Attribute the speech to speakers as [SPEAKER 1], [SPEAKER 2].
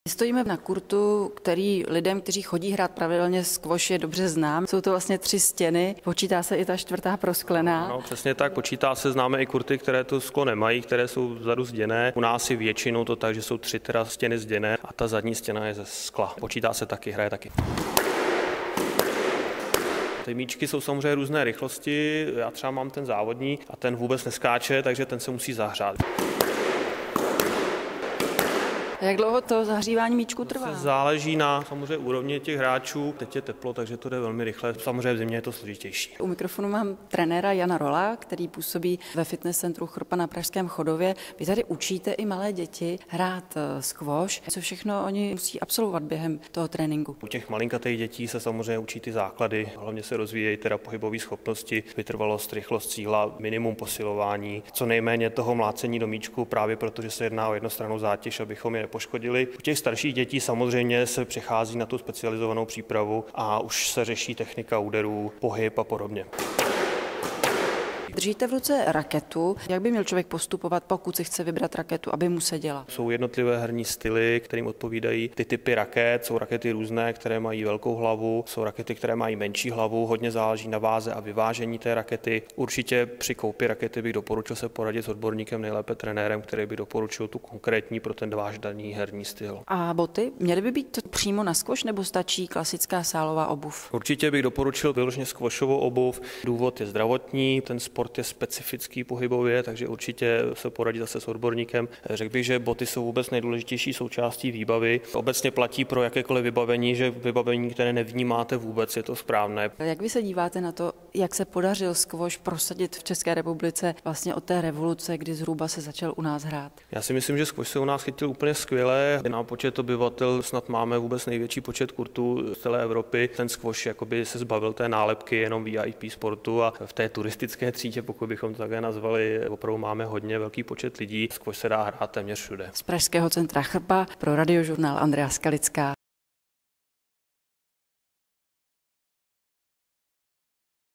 [SPEAKER 1] Stojíme na kurtu, který lidem, kteří chodí hrát pravidelně squash, je dobře znám. Jsou to vlastně 3 stěny, počítá se i ta 4. prosklená.
[SPEAKER 2] No, přesně tak, počítá se, známe i kurty, které to sklo nemají, které jsou vzadu zděné. U nás je většinou to tak, že jsou 3 stěny zděné a ta zadní stěna je ze skla. Počítá se taky, hraje taky. Ty míčky jsou samozřejmě různé rychlosti, já třeba mám ten závodní a ten vůbec neskáče, takže ten se musí zahřát.
[SPEAKER 1] A jak dlouho to zahřívání míčku trvá?
[SPEAKER 2] Záleží na samozřejmě úrovni těch hráčů. Teď je teplo, takže to jde velmi rychle. Samozřejmě v zimě je to složitější.
[SPEAKER 1] U mikrofonu mám trenéra Jana Rolla, který působí ve fitness centru Chrpa na Pražském Chodově. Vy tady učíte i malé děti hrát squash. Co všechno oni musí absolvovat během toho tréninku?
[SPEAKER 2] U těch malinkatých dětí se samozřejmě učí ty základy. Hlavně se rozvíjejí teda pohybové schopnosti, vytrvalost, rychlost, síla, minimum posilování, co nejméně toho mlácení do míčku, právě protože se jedná o jednostrannou zátěž, abychom je nepoškodili. U těch starších dětí samozřejmě se přechází na tu specializovanou přípravu a už se řeší technika úderů, pohyb a podobně.
[SPEAKER 1] Držíte v ruce raketu. Jak by měl člověk postupovat, pokud si chce vybrat raketu, aby mu seděla?
[SPEAKER 2] Jsou jednotlivé herní styly, kterým odpovídají ty typy raket. Jsou rakety různé, které mají velkou hlavu, jsou rakety, které mají menší hlavu. Hodně záleží na váze a vyvážení té rakety. Určitě při koupi rakety bych doporučil se poradit s odborníkem, nejlépe trenérem, který by doporučil tu konkrétní pro ten váš daný herní styl.
[SPEAKER 1] A boty? Měly by být přímo na squash nebo stačí klasická sálová obuv?
[SPEAKER 2] Určitě bych doporučil vyloženě squashovou obuv. Důvod je zdravotní, ten sport je specifický pohybově, takže určitě se poradit zase s odborníkem. Řekl bych, že boty jsou vůbec nejdůležitější součástí výbavy. Obecně platí pro jakékoliv vybavení, že vybavení, které nevnímáte vůbec, je to správné.
[SPEAKER 1] Jak vy se díváte na to, jak se podařil squash prosadit v České republice vlastně od té revoluce, kdy zhruba se začal u nás hrát?
[SPEAKER 2] Já si myslím, že squash se u nás chytil úplně skvěle. Na počet obyvatel snad máme vůbec největší počet kurtů z celé Evropy. Ten squash jakoby se zbavil té nálepky jenom VIP sportu a v té turistické třídě, pokud bychom to také nazvali, opravdu máme hodně velký počet lidí. Squash se dá hrát téměř všude.
[SPEAKER 1] Z Pražského centra Chrpa pro Radiožurnál Andrea Skalická.